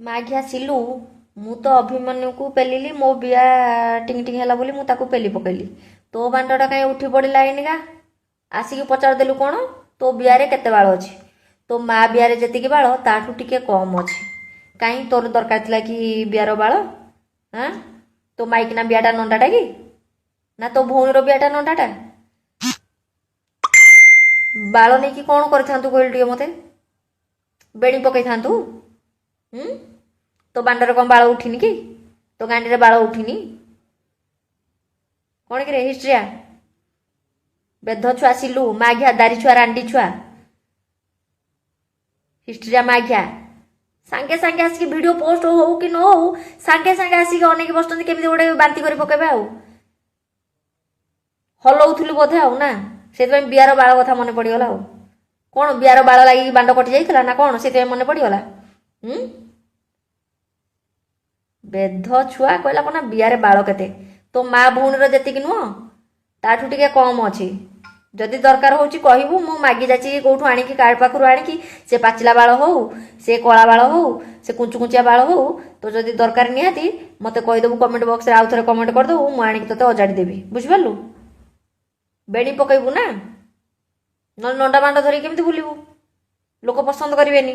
ମାଘିଆ ସିଲୁ ମୁଁ ତ ଅଭିମନ୍ୟୁକୁ ପେଲିଲି ମୋ ବିଆ ଟିଙ୍ଗ ଟିଙ୍ଗ ହେଲା ବୋଲି ମୁଁ ତାକୁ ପେଲି ପକେଇଲି। ତୋ ବାଣ୍ଡଟା କାହିଁ ଉଠି ପଡ଼ିଲା ଏଇନିକା? ଆସିକି ପଚାରିଦେଲୁ କ'ଣ ତୋ ବିଆରେ କେତେ ବାଳ ଅଛି? ତୋ ମା ବିଆରେ ଯେତିକି ବାଳ ତାଠୁ ଟିକେ କମ୍ ଅଛି। କାହିଁ ତୋର ଦରକାର ଥିଲା କି ବିଆର ବାଳ? ହଁ, ତୋ ମାଇକିନା ବିଆଟା ନଣ୍ଡାଟା କି? ନା ତୋ ଭଉଣୀର ବିଆଟା ନଣ୍ଡାଟା? ବାଳ ନେଇକି କ'ଣ କରିଥାନ୍ତୁ କହିଲୁ ଟିକେ ମୋତେ? ବେଣୀ ପକେଇଥାନ୍ତୁ? ତୋ ବାଣ୍ଡରେ କ'ଣ ବାଳ ଉଠିନି କି? ତୋ ଗାଣ୍ଡିରେ ବାଳ ଉଠିନି? କ'ଣ କିରେ ହିଷ୍ଟ୍ରିଆ? ବେଧ ଛୁଆ ସିଲୁ, ମାଘିଆ ଦାରି ଛୁଆ ରାଣ୍ଡି ଛୁଆ, ହିଷ୍ଟ୍ରିଆ ମାଘିଆ ସାଙ୍ଗେ ସାଙ୍ଗେ ଆସିକି ଭିଡ଼ିଓ ପୋଷ୍ଟ ହଉ କି ନ ହଉ ସାଙ୍ଗେ ସାଙ୍ଗେ ଆସିକି ଅନେଇକି ବସୁଛନ୍ତି କେମିତି ଗୋଟେ ବାନ୍ତି କରି ପକେଇବେ ଆଉ। ହଲଉଥିଲୁ ବୋଧେ ଆଉ ନା, ସେଥିପାଇଁ ବିଆର ବାଳ କଥା ମନେ ପଡ଼ିଗଲା ଆଉ। କ'ଣ ବିଆର ବାଳ ଲାଗିକି ବାଣ୍ଡ କଟି ଯାଇଥିଲା ନା କ'ଣ ସେଥିପାଇଁ ମନେ ପଡ଼ିଗଲା? ବେଧ ଛୁଆ କହିଲା କ'ଣ ନା ବିଆରେ ବାଳ କେତେ? ତୋ ମା ଭଉଣୀର ଯେତିକି ନୁହଁ ତାଠୁ ଟିକେ କମ୍ ଅଛି। ଯଦି ଦରକାର ହେଉଛି କହିବୁ, ମୁଁ ମାଗି ଯାଚିକି କେଉଁଠୁ ଆଣିକି କାହା ପାଖରୁ ଆଣିକି ସେ ପାଚିଲା ବାଳ ହଉ, ସେ କଳା ବାଳ ହଉ, ସେ କୁଞ୍ଚୁକୁଞ୍ଚିଆ ବାଳ ହଉ, ତ ଯଦି ଦରକାର ନିହାତି ମୋତେ କହିଦେବୁ, କମେଣ୍ଟ ବକ୍ସରେ ଆଉ ଥରେ କମେଣ୍ଟ କରିଦେବୁ, ମୁଁ ଆଣିକି ତୋତେ ଅଜାଡ଼ି ଦେବି। ବୁଝିପାରିଲୁ? ବେଣୀ ପକେଇବୁ ନା, ନହେଲେ ନଣ୍ଡା ବାଣ୍ଡ ଧରିକି କେମିତି ବୁଲିବୁ? ଲୋକ ପସନ୍ଦ କରିବେନି।